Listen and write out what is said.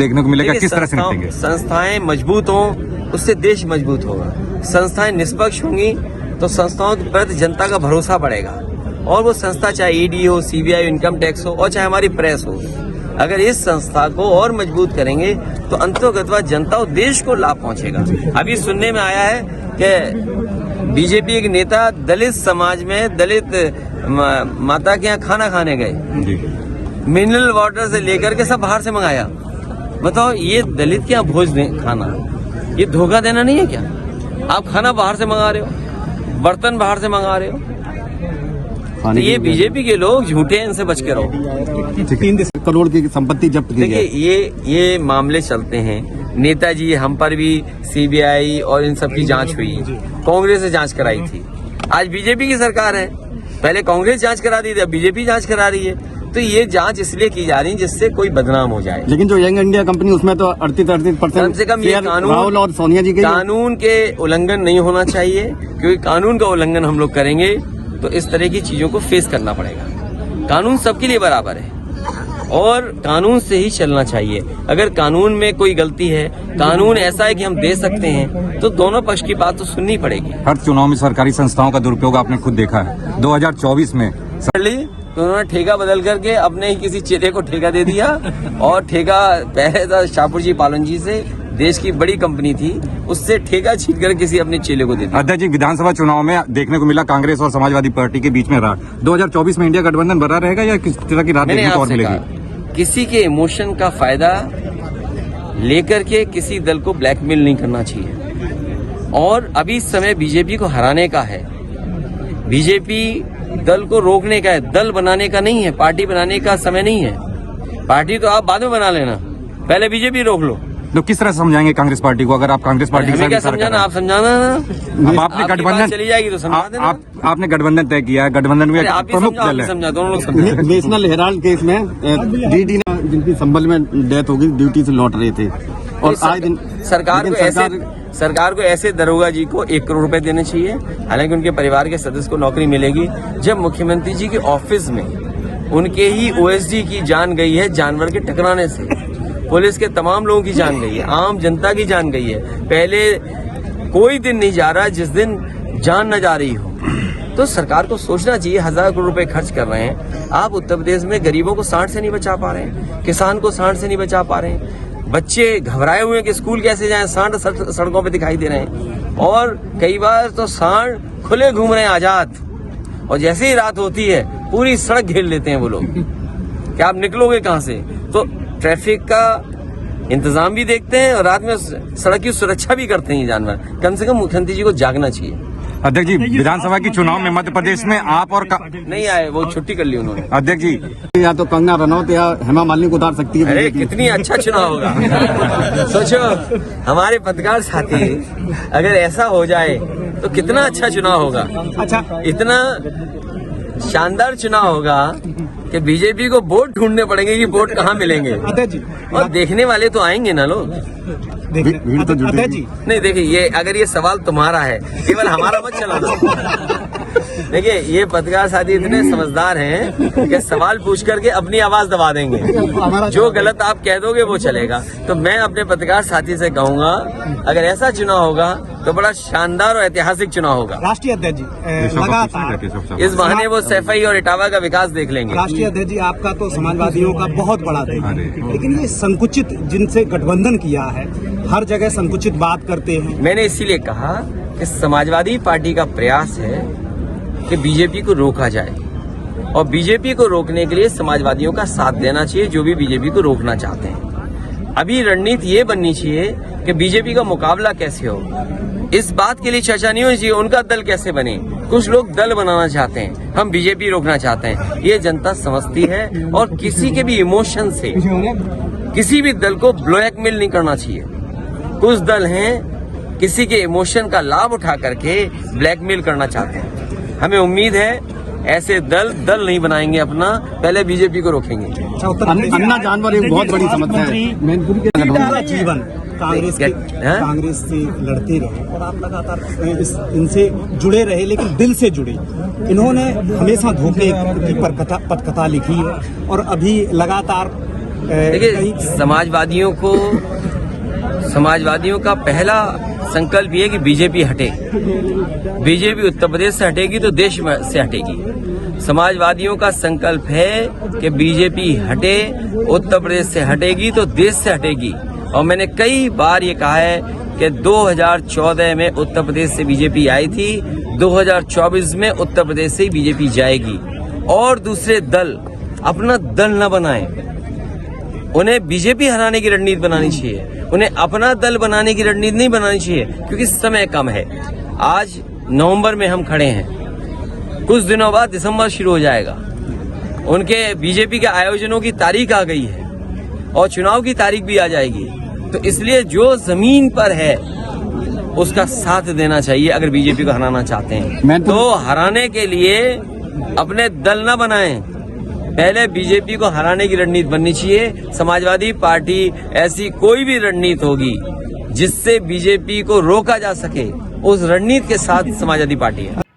देखने को मिलेगा? किस तरह से निपटेंगे? संस्थाएं मजबूत हों, उससे देश मजबूत होगा। संस्थाएं निष्पक्ष होंगी तो संस्थाओं के प्रति जनता का भरोसा बढ़ेगा, और वो संस्था चाहे ईडी हो, सीबीआई, इनकम टैक्स हो, और चाहे हमारी प्रेस हो, अगर इस संस्था को और मजबूत करेंगे तो अंततः जनता और देश को लाभ पहुंचेगा। अभी सुनने में आया है कि बीजेपी एक नेता दलित समाज में दलित माता के यहाँ खाना खाने गए, मिनरल वाटर से लेकर के सब बाहर से मंगाया। बताओ, ये दलित क्या भोज दें खाना? ये धोखा देना नहीं है क्या? आप खाना बाहर से मंगा रहे हो, बर्तन बाहर से मंगा रहे हो, तो ये बीजेपी के लोग झूठे हैं, इनसे बच के रहो। 3 करोड़ की संपत्ति जब्त की है। देखिए, ये मामले चलते हैं। नेताजी, हम पर भी सीबीआई और इन सब की जांच हुई, कांग्रेस ने जांच कराई थी। आज बीजेपी की सरकार है, पहले कांग्रेस जांच करा दी थी, अब बीजेपी जांच करा रही है। तो ये जांच इसलिए की जा रही है जिससे कोई बदनाम हो जाए। लेकिन जो यंग इंडिया कंपनी, उसमें तो 38% कम से कम ये राहुल और सोनिया जी के कानून के उल्लंघन नहीं होना चाहिए, क्योंकि कानून का उल्लंघन हम लोग करेंगे तो इस तरह की चीजों को फेस करना पड़ेगा। कानून सबके लिए बराबर है और कानून से ही चलना चाहिए। अगर कानून में कोई गलती है, कानून ऐसा है कि हम दे सकते हैं, तो दोनों पक्ष की बात तो सुननी पड़ेगी। हर चुनाव में सरकारी संस्थाओं का दुरुपयोग आपने खुद देखा है। 2024 में तो उन्होंने ठेका बदल करके अपने ही किसी चेले को ठेका दे दिया, और ठेका पहले था शाहपुर जी पालन जी से, देश की बड़ी कंपनी थी, उससे ठेका छीन कर किसी अपने चेले को दे दिया। अध्यक्ष जी, विधानसभा चुनाव में देखने को मिला कांग्रेस और समाजवादी पार्टी के बीच में रहा। 2024 में इंडिया गठबंधन बना रहेगा या किस तरह की रात देखने को और मिलेगी? किसी के इमोशन का फायदा लेकर के किसी दल को ब्लैकमेल नहीं करना चाहिए, और अभी समय बीजेपी को हराने का है। बीजेपी दल को रोकने का है, दल बनाने का नहीं है, पार्टी बनाने का समय नहीं है। पार्टी तो आप बाद में बना लेना, पहले बीजेपी रोक लो। तो किस तरह समझाएंगे कांग्रेस पार्टी को, अगर आप कांग्रेस पार्टी क्या समझाना? आप समझाना ना, अब आपने गठबंधन चली जाएगी तो समझा देना। आपने गठबंधन तय किया है, गठबंधन में प्रमुख दल है। समझा, दोनों लोग समझा। नेशनल हेराल्ड केस में डीडी ने, जिनकी संबल में डेथ हो गई, ड्यूटी से लौट रहे थे, और आए दिन सरकार को ऐसे दरोगा जी को 1 करोड़ रुपए देने चाहिए, हालांकि उनके परिवार के सदस्य को नौकरी मिलेगी। जब मुख्यमंत्री जी के ऑफिस में उनके ही ओएसडी की जान गई है जानवर के टकराने से, पुलिस के तमाम लोगों की जान गई है, आम जनता की जान गई है। पहले कोई दिन नहीं जा रहा जिस दिन जान न जा रही हो। तो सरकार को सोचना चाहिए, 1000 करोड़ रुपए खर्च कर रहे हैं आप उत्तर प्रदेश में, गरीबों को सांड से नहीं बचा पा रहे हैं, किसान को सांड से नहीं बचा पा रहे हैं, बच्चे घबराए हुए हैं कि स्कूल कैसे जाएं, सांड सड़कों पे दिखाई दे रहे हैं, और कई बार तो सांड खुले घूम रहे हैं आजाद, और जैसे ही रात होती है पूरी सड़क घेर लेते हैं वो लोग। क्या आप निकलोगे कहाँ से? तो ट्रैफिक का इंतजाम भी देखते हैं और रात में सड़क की सुरक्षा भी करते हैं ये जानवर। कम से कम मुख्यमंत्री जी को जागना चाहिए। अध्यक्ष जी, विधानसभा की चुनाव में मध्य प्रदेश में आप और नहीं आए, वो छुट्टी कर ली उन्होंने। अध्यक्ष जी, या तो कंगना रनौत या हेमा मालिनी को उतार सकती है। अरे कितनी अच्छा चुनाव होगा। सोचो, हमारे पत्रकार साथी, अगर ऐसा हो जाए तो कितना अच्छा चुनाव होगा। अच्छा, इतना शानदार चुनाव होगा कि बीजेपी को वोट ढूंढने पड़ेंगे कि वोट कहाँ मिलेंगे, और देखने वाले तो आएंगे ना लोग। भीड़ तो जुटेगी। नहीं, देखिए, ये अगर ये सवाल तुम्हारा है, केवल हमारा मत चलाना। देखिए, ये पत्रकार साथी इतने समझदार हैं कि सवाल पूछ करके अपनी आवाज दबा देंगे, जो गलत आप कह दोगे वो चलेगा। तो मैं अपने पत्रकार साथी से कहूंगा, अगर ऐसा चुनाव होगा तो बड़ा शानदार और ऐतिहासिक चुनाव होगा। राष्ट्रीय अध्यक्ष जी, लगातार इस बहाने वो सैफई और इटावा का विकास देख लेंगे। राष्ट्रीय अध्यक्ष जी, आपका तो समाजवादियों का बहुत बड़ा देश है, लेकिन ये संकुचित जिनसे गठबंधन किया है, हर जगह संकुचित बात करते हैं। मैंने इसीलिए कहा कि समाजवादी पार्टी का प्रयास है कि बीजेपी को रोका जाए, और बीजेपी को रोकने के लिए समाजवादियों का साथ देना चाहिए, जो भी बीजेपी को रोकना चाहते हैं। अभी रणनीति ये बननी चाहिए कि बीजेपी का मुकाबला कैसे हो। इस बात के लिए चर्चा नहीं होनी चाहिए उनका दल कैसे बने। कुछ लोग दल बनाना चाहते हैं, हम बीजेपी रोकना चाहते हैं। ये जनता समझती है, और किसी के भी इमोशन से किसी भी दल को ब्लैकमेल नहीं करना चाहिए। कुछ दल हैं किसी के इमोशन का लाभ उठा करके ब्लैकमेल करना चाहते हैं। हमें उम्मीद है ऐसे दल नहीं बनाएंगे अपना, पहले बीजेपी को रोकेंगे। अन्ना जानवर एक बहुत बड़ी समस्या है। जीवन कांग्रेस से लड़ते रहे, और आप लगातार इनसे जुड़े रहे, लेकिन दिल से जुड़े। इन्होंने हमेशा धोखे की पटकथा लिखी है, और अभी लगातार देखिए, समाजवादियों का पहला संकल्प ये है कि बीजेपी हटे। बीजेपी उत्तर प्रदेश से हटेगी तो देश से हटेगी। समाजवादियों का संकल्प है कि बीजेपी हटे, उत्तर प्रदेश से हटेगी तो देश से हटेगी। और मैंने कई बार ये कहा है कि 2014 में उत्तर प्रदेश से बीजेपी आई थी, 2024 में उत्तर प्रदेश से ही बीजेपी जाएगी। और दूसरे दल अपना दल न बनाएं, उन्हें बीजेपी हराने की रणनीति बनानी चाहिए, उन्हें अपना दल बनाने की रणनीति नहीं बनानी चाहिए, क्योंकि समय कम है। आज नवंबर में हम खड़े हैं, कुछ दिनों बाद दिसंबर शुरू हो जाएगा। उनके बीजेपी के आयोजनों की तारीख आ गई है और चुनाव की तारीख भी आ जाएगी। तो इसलिए जो जमीन पर है उसका साथ देना चाहिए अगर बीजेपी को हराना चाहते हैं। तो हराने के लिए अपने दल न बनाएं, पहले बीजेपी को हराने की रणनीति बननी चाहिए। समाजवादी पार्टी ऐसी कोई भी रणनीति होगी जिससे बीजेपी को रोका जा सके, उस रणनीति के साथ समाजवादी पार्टी है।